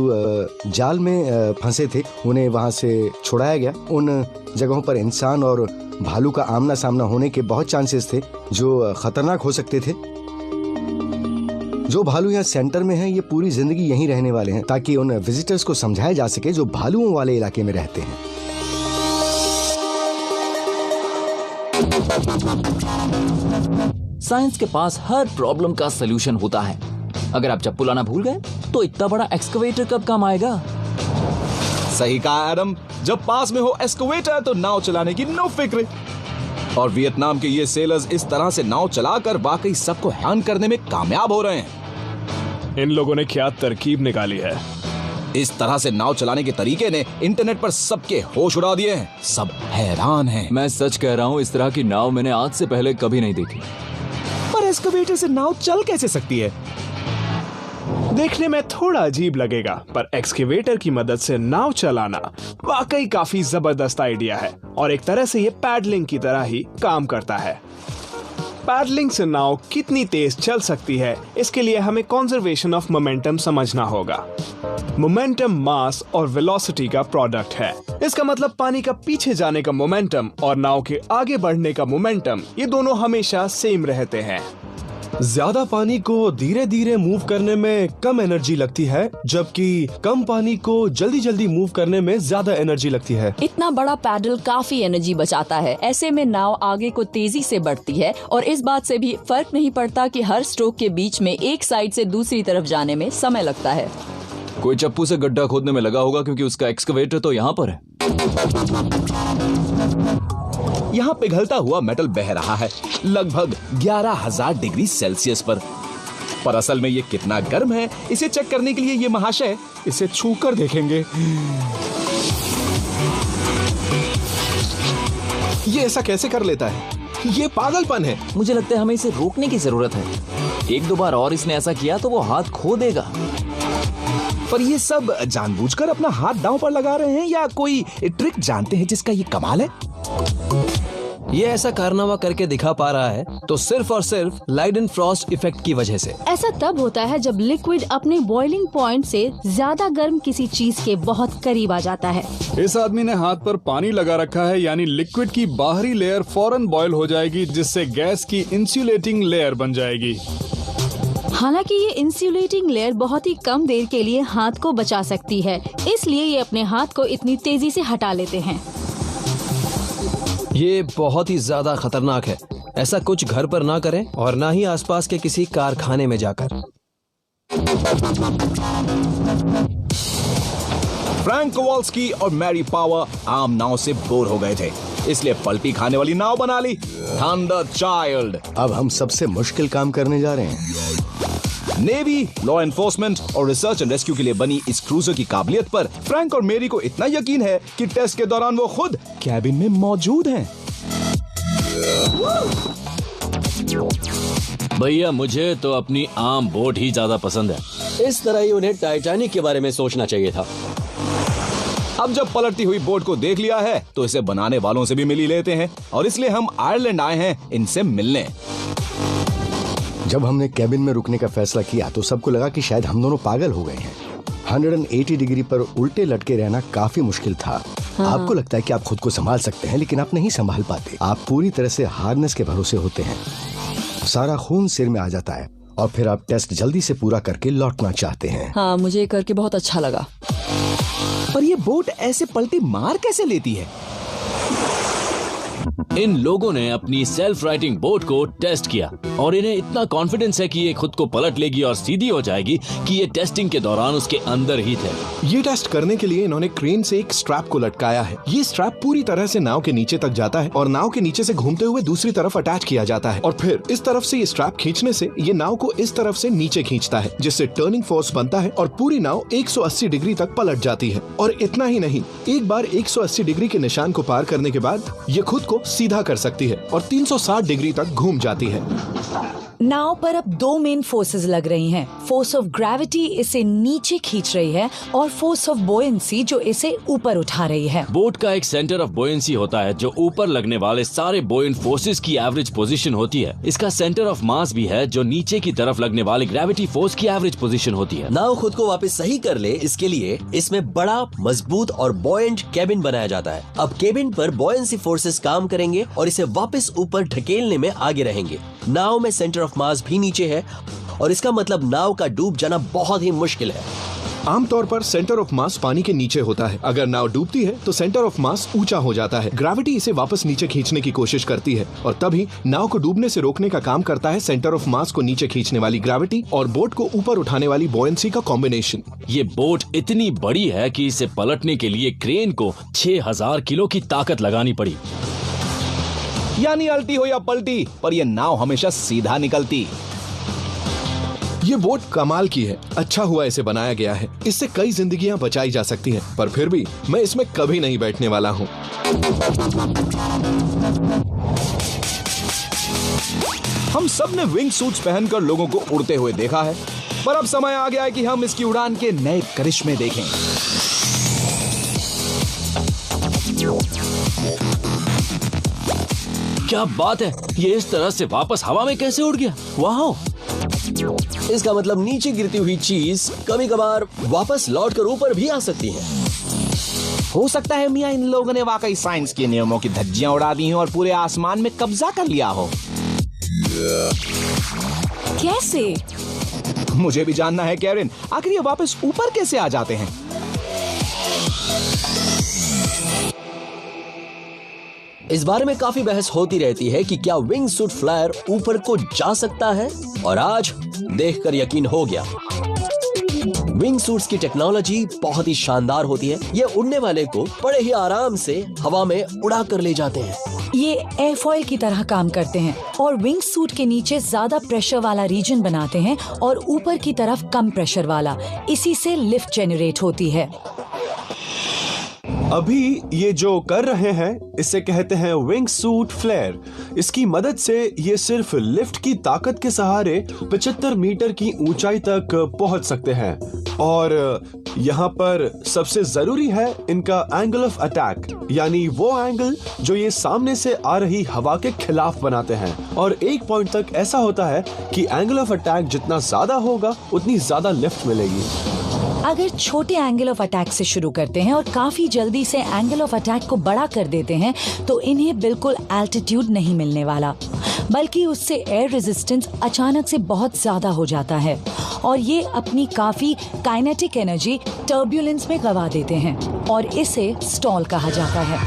जाल में फंसे थे, उन्हें वहां से छुड़ाया गया। उन जगहों पर इंसान और भालू का आमना सामना होने के बहुत चांसेस थे जो खतरनाक हो सकते थे। जो भालू यहाँ सेंटर में हैं, ये पूरी जिंदगी यहीं रहने वाले हैं ताकि उन विजिटर्स को समझाया जा सके जो भालुओं वाले इलाके में रहते हैं। साइंस के पास हर प्रॉब्लम का सलूशन होता है। अगर आप चप्पू लाना भूल गए तो इतना बड़ा एक्सकवेटर कब काम आएगा? सही कहा एडम, जब पास में हो एक्सकवेटर तो नाव चलाने की नो फिक्र। और वियतनाम के ये सेलर्स इस तरह से नाव चलाकर वाकई सबको हैरान करने में कामयाब हो रहे हैं। इन लोगों ने क्या तरकीब निकाली है। इस तरह से नाव चलाने के तरीके ने इंटरनेट पर सबके होश उड़ा दिए हैं। सब हैरान हैं। मैं सच कह रहा हूँ, इस तरह की नाव मैंने आज से पहले कभी नहीं देखी। पर एक्सकवेटर से नाव चल कैसे सकती है? देखने में थोड़ा अजीब लगेगा, पर एक्सकेवेटर की मदद से नाव चलाना वाकई काफी जबरदस्त आइडिया है और एक तरह से ये पैडलिंग की तरह ही काम करता है। पैडलिंग से नाव कितनी तेज चल सकती है, इसके लिए हमें कंजर्वेशन ऑफ मोमेंटम समझना होगा। मोमेंटम मास और वेलोसिटी का प्रोडक्ट है। इसका मतलब पानी का पीछे जाने का मोमेंटम और नाव के आगे बढ़ने का मोमेंटम, ये दोनों हमेशा सेम रहते हैं। ज्यादा पानी को धीरे धीरे मूव करने में कम एनर्जी लगती है, जबकि कम पानी को जल्दी जल्दी मूव करने में ज्यादा एनर्जी लगती है। इतना बड़ा पैडल काफी एनर्जी बचाता है। ऐसे में नाव आगे को तेजी से बढ़ती है और इस बात से भी फर्क नहीं पड़ता कि हर स्ट्रोक के बीच में एक साइड से दूसरी तरफ जाने में समय लगता है। कोई चप्पू से गड्ढा खोदने में लगा होगा क्योंकि उसका एक्सकवेटर तो यहाँ पर है। यहाँ पिघलता हुआ मेटल बह रहा है लगभग 11,000 डिग्री सेल्सियस पर असल में ये कितना गर्म है, इसे चेक करने के लिए ये महाशय इसे छूकर देखेंगे। ये ऐसा कैसे कर लेता है? ये पागलपन है। मुझे लगता है हमें इसे रोकने की जरूरत है। एक दो बार और इसने ऐसा किया तो वो हाथ खो देगा। पर ये सब जानबूझकर अपना हाथ दांव पर लगा रहे हैं या कोई ट्रिक जानते हैं जिसका ये कमाल है? ये ऐसा कारनामा करके दिखा पा रहा है तो सिर्फ और सिर्फ लाइडेन फ्रॉस्ट इफेक्ट की वजह से। ऐसा तब होता है जब लिक्विड अपने बॉइलिंग पॉइंट से ज्यादा गर्म किसी चीज के बहुत करीब आ जाता है। इस आदमी ने हाथ पर पानी लगा रखा है, यानी लिक्विड की बाहरी लेयर फौरन बॉयल हो जाएगी, जिससे गैस की इंसुलेटिंग लेयर बन जाएगी। हालांकि ये इंसुलेटिंग लेयर बहुत ही कम देर के लिए हाथ को बचा सकती है, इसलिए ये अपने हाथ को इतनी तेजी से हटा लेते हैं। ये बहुत ही ज्यादा खतरनाक है। ऐसा कुछ घर पर ना करें और ना ही आसपास के किसी कारखाने में जाकर। फ्रैंक कोवाल्स्की और मैरी पावर आम नाव से बोर हो गए थे, इसलिए पलटी खाने वाली नाव बना ली, थंडर चाइल्ड। अब हम सबसे मुश्किल काम करने जा रहे हैं। नेवी, लॉ एनफोर्समेंट और रिसर्च एंड रेस्क्यू के लिए बनी इस क्रूजर की काबिलियत पर फ्रैंक और मेरी को इतना यकीन है कि टेस्ट के दौरान वो खुद कैबिन में मौजूद हैं। भैया मुझे तो अपनी आम बोट ही ज्यादा पसंद है। इस तरह ही उन्हें टाइटैनिक के बारे में सोचना चाहिए था। अब जब पलटती हुई बोट को देख लिया है तो इसे बनाने वालों से भी मिल ही लेते हैं, और इसलिए हम आयरलैंड आए हैं इनसे मिलने। जब हमने कैबिन में रुकने का फैसला किया तो सबको लगा कि शायद हम दोनों पागल हो गए हैं। 180 डिग्री पर उल्टे लटके रहना काफी मुश्किल था। आपको लगता है कि आप खुद को संभाल सकते हैं, लेकिन आप नहीं संभाल पाते। आप पूरी तरह से हार्नेस के भरोसे होते हैं। सारा खून सिर में आ जाता है और फिर आप टेस्ट जल्दी से पूरा करके लौटना चाहते हैं। हाँ, मुझे ये करके बहुत अच्छा लगा। पर ये बोट ऐसे पलटी मार कैसे लेती है? इन लोगों ने अपनी सेल्फ राइटिंग बोट को टेस्ट किया और इन्हें इतना कॉन्फिडेंस है कि ये खुद को पलट लेगी और सीधी हो जाएगी कि ये टेस्टिंग के दौरान उसके अंदर ही थे। ये टेस्ट करने के लिए इन्होंने क्रेन से एक स्ट्रैप को लटकाया है। ये स्ट्रैप पूरी तरह से नाव के नीचे तक जाता है और नाव के नीचे से घूमते हुए दूसरी तरफ अटैच किया जाता है और फिर इस तरफ से ये स्ट्रैप खींचने से ये नाव को इस तरफ से नीचे खींचता है, जिससे टर्निंग फोर्स बनता है और पूरी नाव 180 डिग्री तक पलट जाती है। और इतना ही नहीं, एक बार 180 डिग्री के निशान को पार करने के बाद ये खुद को सीधा कर सकती है और 360 डिग्री तक घूम जाती है। नाव पर अब दो मेन फोर्सेस लग रही हैं। फोर्स ऑफ ग्रेविटी इसे नीचे खींच रही है और फोर्स ऑफ बोयेंसी जो इसे ऊपर उठा रही है। बोट का एक सेंटर ऑफ बोयेंसी होता है जो ऊपर लगने वाले सारे बोयेंट फोर्सेस की एवरेज पोजीशन होती है। इसका सेंटर ऑफ मास भी है जो नीचे की तरफ लगने वाले ग्रेविटी फोर्स की एवरेज पोजीशन होती है। नाव खुद को वापस सही कर ले, इसके लिए इसमें बड़ा, मजबूत और बॉयेंट केबिन बनाया जाता है। अब केबिन पर बॉयेंसी फोर्सेस काम करेंगे और इसे वापस ऊपर ढकेलने में आगे रहेंगे। नाव में सेंटर ऑफ मास भी नीचे है और इसका मतलब नाव का डूब जाना बहुत ही मुश्किल है। आमतौर पर सेंटर ऑफ मास पानी के नीचे होता है। अगर नाव डूबती है तो सेंटर ऑफ मास ऊंचा हो जाता है। ग्रेविटी इसे वापस नीचे खींचने की कोशिश करती है और तभी नाव को डूबने से रोकने का काम करता है सेंटर ऑफ मास को नीचे खींचने वाली ग्रेविटी और बोट को ऊपर उठाने वाली बॉयेंसी का कॉम्बिनेशन। ये बोट इतनी बड़ी है कि इसे पलटने के लिए क्रेन को 6000 किलो की ताकत लगानी पड़ी। यानी अल्टी हो या पलटी, पर यह नाव हमेशा सीधा निकलती। ये बोट कमाल की है। अच्छा हुआ इसे बनाया गया है। इससे कई जिंदगियां बचाई जा सकती हैं, पर फिर भी मैं इसमें कभी नहीं बैठने वाला हूँ। हम सब ने विंग सूट्स पहनकर लोगों को उड़ते हुए देखा है, पर अब समय आ गया है कि हम इसकी उड़ान के नए करिश्मे देखें। क्या बात है, ये इस तरह से वापस हवा में कैसे उड़ गया? वाह! इसका मतलब नीचे गिरती हुई चीज कभी कभार वापस लौटकर ऊपर भी आ सकती है। हो सकता है मियां इन लोगों ने वाकई साइंस के नियमों की धज्जियां उड़ा दी हैं और पूरे आसमान में कब्जा कर लिया हो। कैसे? मुझे भी जानना है कैरिन, आखिर ये वापस ऊपर कैसे आ जाते हैं? इस बारे में काफी बहस होती रहती है कि क्या विंग सूट फ्लायर ऊपर को जा सकता है, और आज देखकर यकीन हो गया। विंग सूट्स की टेक्नोलॉजी बहुत ही शानदार होती है। ये उड़ने वाले को बड़े ही आराम से हवा में उड़ा कर ले जाते हैं। ये एयरफॉइल की तरह काम करते हैं और विंग सूट के नीचे ज्यादा प्रेशर वाला रीजन बनाते हैं और ऊपर की तरफ कम प्रेशर वाला। इसी से लिफ्ट जनरेट होती है। अभी ये जो कर रहे हैं इसे कहते हैं विंग सूट फ्लेयर। इसकी मदद से ये सिर्फ लिफ्ट की ताकत के सहारे 75 मीटर की ऊंचाई तक पहुंच सकते हैं। और यहाँ पर सबसे जरूरी है इनका एंगल ऑफ अटैक, यानी वो एंगल जो ये सामने से आ रही हवा के खिलाफ बनाते हैं। और एक पॉइंट तक ऐसा होता है कि एंगल ऑफ अटैक जितना ज्यादा होगा उतनी ज्यादा लिफ्ट मिलेगी। अगर छोटे एंगल ऑफ अटैक से शुरू करते हैं और काफी जल्दी से एंगल ऑफ अटैक को बड़ा कर देते हैं तो इन्हें बिल्कुल एल्टीट्यूड नहीं मिलने वाला, बल्कि उससे एयर रेजिस्टेंस अचानक से बहुत ज्यादा हो जाता है और ये अपनी काफी काइनेटिक एनर्जी टर्ब्यूलेंस में गवा देते हैं और इसे स्टॉल कहा जाता है।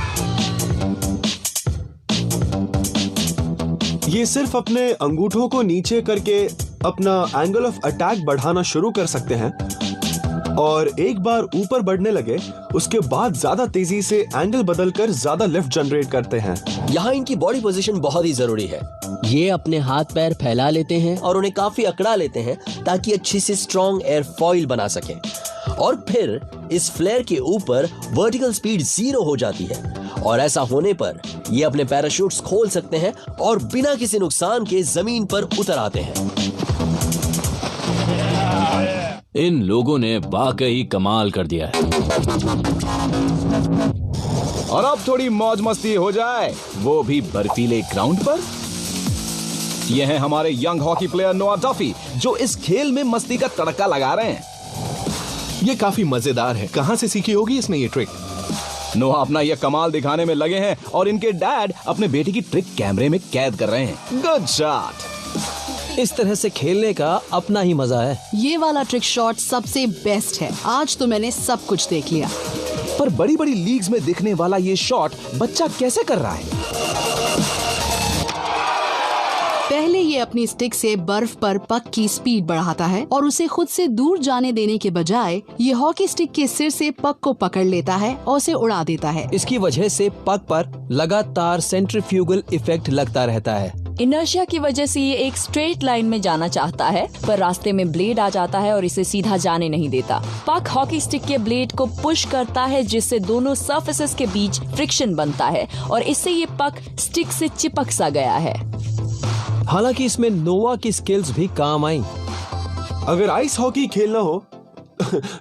ये सिर्फ अपने अंगूठों को नीचे करके अपना एंगल ऑफ अटैक बढ़ाना शुरू कर सकते हैं और एक बार ऊपर बढ़ने लगे उसके बाद ज्यादा तेजी से एंगल बदलकर ज्यादा लिफ्ट जनरेट करते हैं। यहाँ इनकी बॉडी पोजीशन बहुत ही जरूरी है। ये अपने हाथ पैर फैला लेते हैं और उन्हें काफी अकड़ा लेते हैं ताकि अच्छी सी स्ट्रॉन्ग एयरफॉइल बना सकें। और फिर इस फ्लेयर के ऊपर वर्टिकल स्पीड 0 हो जाती है और ऐसा होने पर ये अपने पैराशूट्स खोल सकते हैं और बिना किसी नुकसान के जमीन पर उतर आते हैं। इन लोगों ने वाकई कमाल कर दिया है। और अब थोड़ी मौज मस्ती हो जाए, वो भी बर्फीले ग्राउंड पर। ये हैं हमारे यंग हॉकी प्लेयर नोआ डफी, जो इस खेल में मस्ती का तड़का लगा रहे हैं। ये काफी मजेदार है। कहां से सीखी होगी इसने ये ट्रिक? नोआ अपना यह कमाल दिखाने में लगे हैं और इनके डैड अपने बेटे की ट्रिक कैमरे में कैद कर रहे हैं। Good shot. इस तरह से खेलने का अपना ही मजा है। ये वाला ट्रिक शॉट सबसे बेस्ट है। आज तो मैंने सब कुछ देख लिया। पर बड़ी बड़ी लीग्स में दिखने वाला ये शॉट बच्चा कैसे कर रहा है? पहले ये अपनी स्टिक से बर्फ पर पक की स्पीड बढ़ाता है और उसे खुद से दूर जाने देने के बजाय ये हॉकी स्टिक के सिर से पक को पकड़ लेता है और उसे उड़ा देता है। इसकी वजह से पक पर लगातार सेंट्रीफ्यूगल इफेक्ट लगता रहता है। इनर्शिया की वजह से ये एक स्ट्रेट लाइन में जाना चाहता है, पर रास्ते में ब्लेड आ जाता है और इसे सीधा जाने नहीं देता। पक हॉकी स्टिक के ब्लेड को पुश करता है, जिससे दोनों सरफेसेस के बीच फ्रिक्शन बनता है और इससे ये पक स्टिक से चिपक सा गया है। हालांकि इसमें नोआ की स्किल्स भी काम आई। अगर आइस हॉकी खेलना हो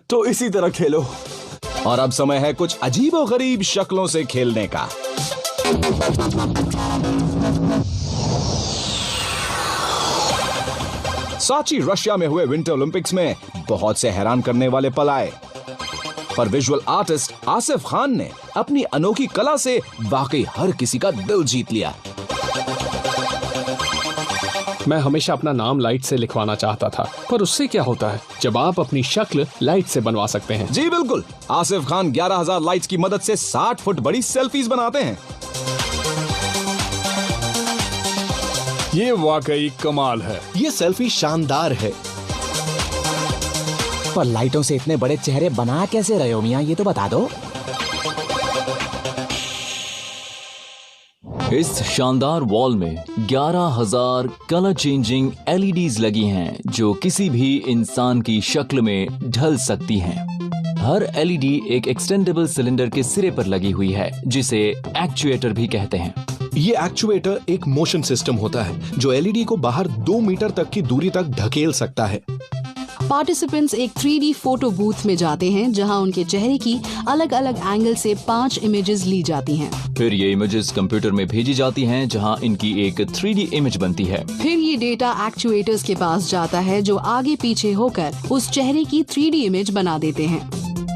तो इसी तरह खेलो। और अब समय है कुछ अजीबोगरीब शक्लों से खेलने का। साची रशिया में हुए विंटर ओलंपिक्स में बहुत से हैरान करने वाले पल आए, पर विजुअल आर्टिस्ट आसिफ खान ने अपनी अनोखी कला से वाकई हर किसी का दिल जीत लिया। मैं हमेशा अपना नाम लाइट से लिखवाना चाहता था, पर उससे क्या होता है जब आप अपनी शक्ल लाइट से बनवा सकते हैं। जी बिल्कुल, आसिफ खान 11,000 लाइट्स की मदद से 60 फुट बड़ी सेल्फीज बनाते हैं। ये वाकई कमाल है। ये सेल्फी शानदार है। पर लाइटों से इतने बड़े चेहरे बना कैसे रहे हो मियां, ये तो बता दो। इस शानदार वॉल में 11,000 कलर चेंजिंग LEDs लगी हैं, जो किसी भी इंसान की शक्ल में ढल सकती हैं। हर LED एक एक्सटेंडेबल सिलेंडर के सिरे पर लगी हुई है, जिसे एक्चुएटर भी कहते हैं। ये एक्चुएटर एक मोशन सिस्टम होता है जो LED को बाहर 2 मीटर तक की दूरी तक ढकेल सकता है। पार्टिसिपेंट्स एक 3D फोटो बूथ में जाते हैं, जहां उनके चेहरे की अलग अलग एंगल से 5 इमेजेस ली जाती हैं। फिर ये इमेजेस कंप्यूटर में भेजी जाती हैं, जहां इनकी एक 3D इमेज बनती है। फिर ये डेटा एक्चुएटर्स के पास जाता है, जो आगे पीछे होकर उस चेहरे की 3D इमेज बना देते हैं।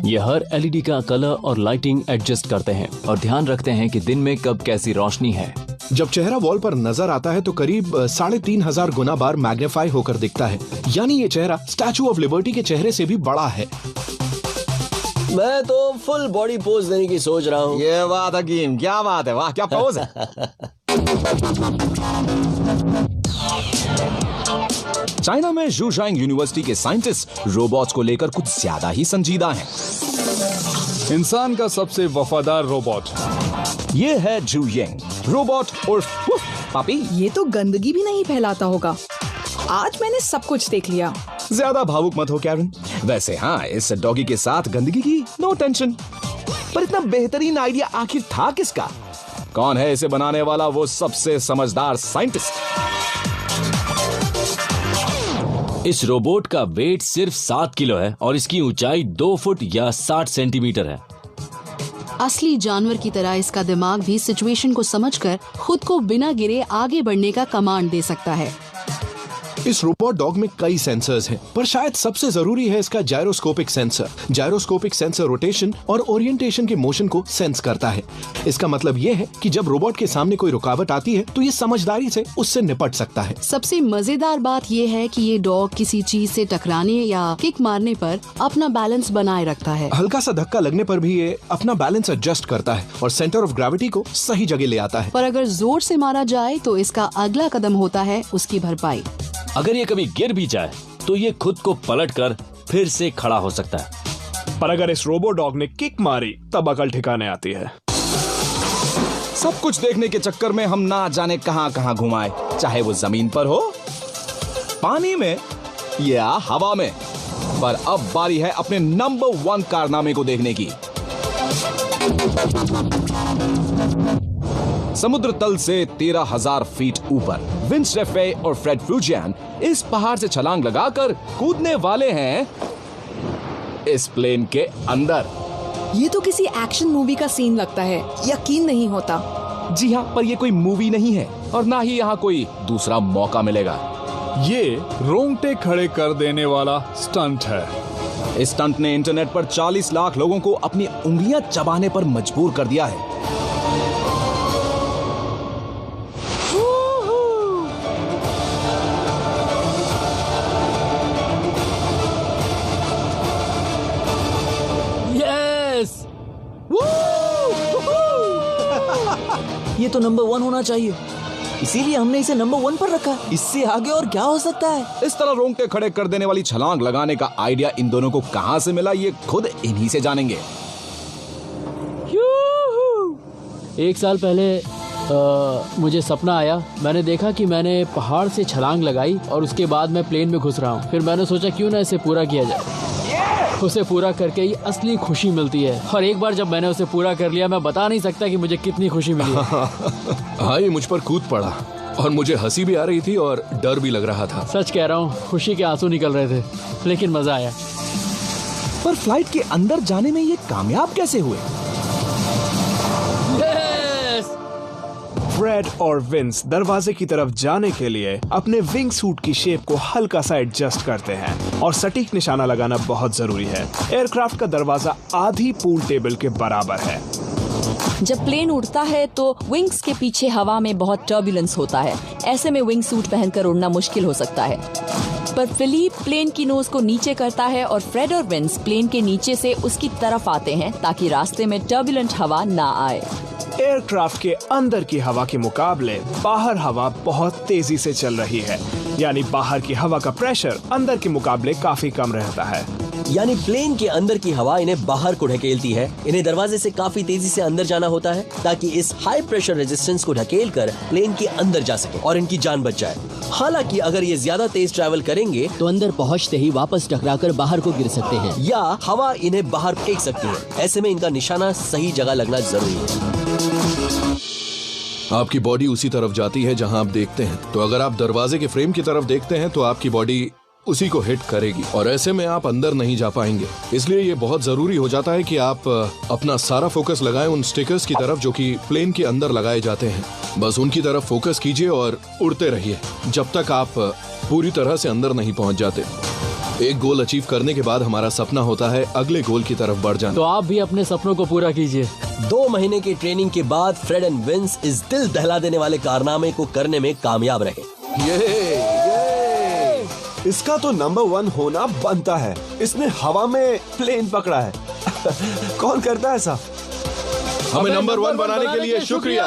ये हर LED का कलर और लाइटिंग एडजस्ट करते हैं और ध्यान रखते हैं कि दिन में कब कैसी रोशनी है। जब चेहरा वॉल पर नजर आता है तो करीब 3,500 गुना बार मैग्नीफाई होकर दिखता है। यानी ये चेहरा स्टैचू ऑफ लिबर्टी के चेहरे से भी बड़ा है। मैं तो फुल बॉडी पोज देने की सोच रहा हूँ। ये बात हकीम, क्या बात है, वाह क्या पोज है। चाइना में जूशांग यूनिवर्सिटी के साइंटिस्ट रोबोट्स को लेकर कुछ ज्यादा ही संजीदा हैं। इंसान का सबसे वफादार रोबोट ये है जू यंग, रोबोट उर्फ पापी। ये तो गंदगी भी नहीं फैलाता होगा। आज मैंने सब कुछ देख लिया। ज्यादा भावुक मत हो कैरन। वैसे हाँ, इस डॉगी के साथ गंदगी की नो टेंशन। पर इतना बेहतरीन आइडिया आखिर था किसका? कौन है इसे बनाने वाला वो सबसे समझदार साइंटिस्ट? इस रोबोट का वेट सिर्फ 7 किलो है और इसकी ऊंचाई 2 फुट या 60 सेंटीमीटर है। असली जानवर की तरह इसका दिमाग भी सिचुएशन को समझकर खुद को बिना गिरे आगे बढ़ने का कमांड दे सकता है। इस रोबोट डॉग में कई सेंसर्स हैं, पर शायद सबसे जरूरी है इसका gyroscopic sensor. Gyroscopic sensor rotation और ओरिएंटेशन के मोशन को सेंस करता है। इसका मतलब ये है कि जब रोबोट के सामने कोई रुकावट आती है तो ये समझदारी से उससे निपट सकता है। सबसे मजेदार बात ये है कि ये डॉग किसी चीज से टकराने या किक मारने पर अपना बैलेंस बनाए रखता है। हल्का सा धक्का लगने पर भी ये अपना बैलेंस एडजस्ट करता है और सेंटर ऑफ ग्रेविटी को सही जगह ले आता है। पर अगर जोर से मारा जाए तो इसका अगला कदम होता है उसकी भरपाई। अगर ये कभी गिर भी जाए तो ये खुद को पलटकर फिर से खड़ा हो सकता है। पर अगर इस रोबो डॉग ने किक मारी तब अकल ठिकाने आती है। सब कुछ देखने के चक्कर में हम ना जाने कहां कहां घुमाए, चाहे वो जमीन पर हो, पानी में या हवा में। पर अब बारी है अपने नंबर 1 कारनामे को देखने की। समुद्र तल से 13,000 फीट ऊपर विंस रेफे और फ्रेड फ्रूजियन इस पहाड़ से छलांग लगाकर कूदने वाले हैं इस प्लेन के अंदर। ये तो किसी एक्शन मूवी का सीन लगता है, यकीन नहीं होता। जी हाँ, पर ये कोई मूवी नहीं है और ना ही यहाँ कोई दूसरा मौका मिलेगा। ये रोंगटे खड़े कर देने वाला स्टंट है। इस स्टंट ने इंटरनेट पर 40 लाख लोगों को अपनी उंगलियां चबाने पर मजबूर कर दिया है। यस! ये तो नंबर 1 होना चाहिए, इसीलिए हमने इसे नंबर 1 पर रखा। इससे आगे और क्या हो सकता है? इस तरह रोंगटे खड़े कर देने वाली छलांग लगाने का आइडिया इन दोनों को कहां से मिला, ये खुद इन्हीं से जानेंगे। एक साल पहले मुझे सपना आया। मैंने देखा कि मैंने पहाड़ से छलांग लगाई और उसके बाद मैं प्लेन में घुस रहा हूँ। फिर मैंने सोचा क्यों ना इसे पूरा किया जाए। उसे पूरा करके ही असली खुशी मिलती है, और एक बार जब मैंने उसे पूरा कर लिया, मैं बता नहीं सकता कि मुझे कितनी खुशी मिली है। हाँ, ये मुझ पर कूद पड़ा और मुझे हंसी भी आ रही थी और डर भी लग रहा था। सच कह रहा हूँ, खुशी के आंसू निकल रहे थे, लेकिन मजा आया। पर फ्लाइट के अंदर जाने में ये कामयाब कैसे हुए? फ्रेड और विंस दरवाजे की तरफ जाने के लिए अपने विंग सूट की शेप को हल्का सा एडजस्ट करते हैं, और सटीक निशाना लगाना बहुत जरूरी है। एयरक्राफ्ट का दरवाजा आधी पूल टेबल के बराबर है। जब प्लेन उड़ता है तो विंग्स के पीछे हवा में बहुत टर्बुलेंस होता है। ऐसे में विंग सूट पहनकर उड़ना मुश्किल हो सकता है। पर फिलिप प्लेन की नोज को नीचे करता है और फ्रेड और विंस प्लेन के नीचे से उसकी तरफ आते हैं ताकि रास्ते में टर्बुलेंट हवा ना आए। एयरक्राफ्ट के अंदर की हवा के मुकाबले बाहर हवा बहुत तेजी से चल रही है, यानी बाहर की हवा का प्रेशर अंदर के मुकाबले काफी कम रहता है। यानी प्लेन के अंदर की हवा इन्हें बाहर को ढकेलती है। इन्हें दरवाजे से काफी तेजी से अंदर जाना होता है ताकि इस हाई प्रेशर रेजिस्टेंस को ढकेलकर प्लेन के अंदर जा सके और इनकी जान बच जाए। हालांकि अगर ये ज्यादा तेज ट्रैवल करेंगे तो अंदर पहुंचते ही वापस टकराकर बाहर को गिर सकते हैं, या हवा इन्हें बाहर फेंक सकती है। ऐसे में इनका निशाना सही जगह लगना जरूरी है। आपकी बॉडी उसी तरफ जाती है जहां आप देखते हैं, तो अगर आप दरवाजे के फ्रेम की तरफ देखते हैं तो आपकी बॉडी उसी को हिट करेगी और ऐसे में आप अंदर नहीं जा पाएंगे। इसलिए ये बहुत जरूरी हो जाता है कि आप अपना सारा फोकस लगाएं उन स्टिकर्स की तरफ जो कि प्लेन के अंदर लगाए जाते हैं। बस उनकी तरफ फोकस कीजिए और उड़ते रहिए जब तक आप पूरी तरह से अंदर नहीं पहुंच जाते। एक गोल अचीव करने के बाद हमारा सपना होता है अगले गोल की तरफ बढ़ जाना। तो आप भी अपने सपनों को पूरा कीजिए। 2 महीने की ट्रेनिंग के बाद फ्रेड एंड विंस इस दिल दहला देने वाले कारनामे को करने में कामयाब रहे। इसका तो नंबर 1 होना बनता है। इसने हवा में प्लेन पकड़ा है। कौन करता है ऐसा? हमें नंबर 1 बनाने के लिए शुक्रिया।